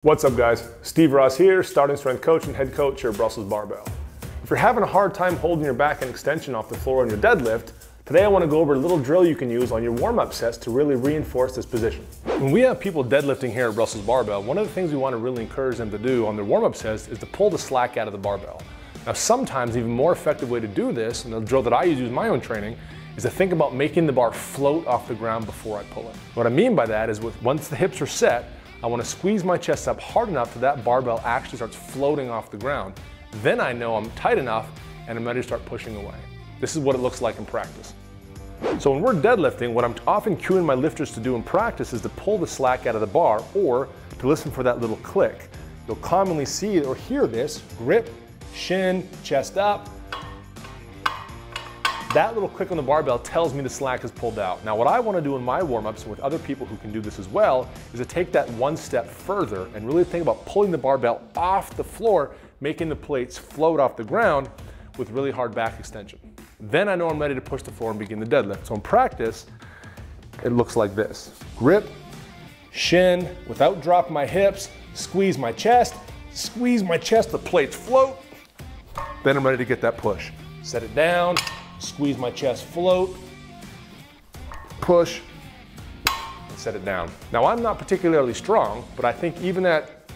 What's up guys, Steve Ross here, starting strength coach and head coach here at Brussels Barbell. If you're having a hard time holding your back and extension off the floor on your deadlift, today I want to go over a little drill you can use on your warm-up sets to really reinforce this position. When we have people deadlifting here at Brussels Barbell, one of the things we want to really encourage them to do on their warm-up sets is to pull the slack out of the barbell. Now sometimes an even more effective way to do this, and the drill that I use in my own training, is to think about making the bar float off the ground before I pull it. What I mean by that is once the hips are set, I want to squeeze my chest up hard enough that that barbell actually starts floating off the ground. Then I know I'm tight enough and I'm ready to start pushing away. This is what it looks like in practice. So when we're deadlifting, what I'm often cueing my lifters to do in practice is to pull the slack out of the bar or to listen for that little click. You'll commonly see or hear this: grip, shin, chest up. That little click on the barbell tells me the slack is pulled out. Now what I want to do in my warm-ups and with other people who can do this as well is to take that one step further and really think about pulling the barbell off the floor, making the plates float off the ground with really hard back extension. Then I know I'm ready to push the floor and begin the deadlift. So in practice, it looks like this: grip, shin, without dropping my hips, squeeze my chest, the plates float. Then I'm ready to get that push. Set it down, squeeze my chest, float, push, and set it down. Now I'm not particularly strong, but I think even at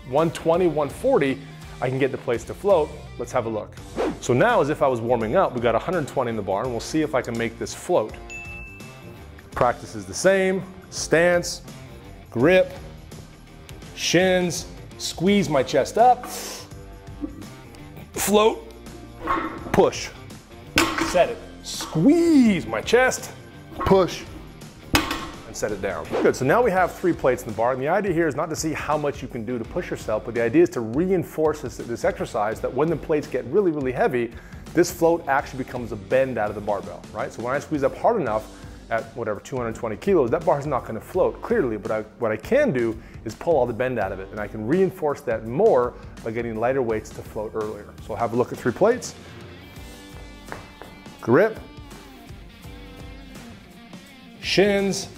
120, 140, I can get the plates to float. Let's have a look. So now, as if I was warming up, we got 120 in the bar, and we'll see if I can make this float. Practice is the same: stance, grip, shins, squeeze my chest up, float, push. Set it, squeeze my chest, push, and set it down. Good, so now we have 3 plates in the bar, and the idea here is not to see how much you can do to push yourself, but the idea is to reinforce this exercise, that when the plates get really, really heavy, this float actually becomes a bend out of the barbell, right? So when I squeeze up hard enough at whatever, 220 kilos, that bar is not gonna float, clearly, but what I can do is pull all the bend out of it, and I can reinforce that more by getting lighter weights to float earlier. So I'll have a look at 3 plates. Grip, shins,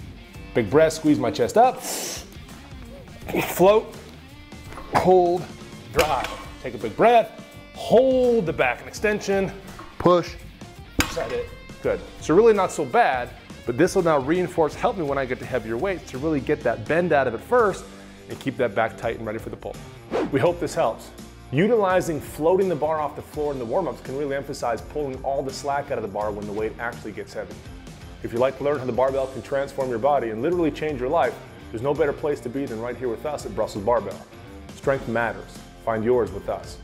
big breath, squeeze my chest up, float, hold, drive. Take a big breath, hold the back and extension, push, set it. Good. So really not so bad, but this will now reinforce, help me when I get to heavier weights to really get that bend out of it first and keep that back tight and ready for the pull. We hope this helps. Utilizing floating the bar off the floor in the warm-ups can really emphasize pulling all the slack out of the bar when the weight actually gets heavy. If you'd like to learn how the barbell can transform your body and literally change your life, there's no better place to be than right here with us at Brussels Barbell. Strength matters. Find yours with us.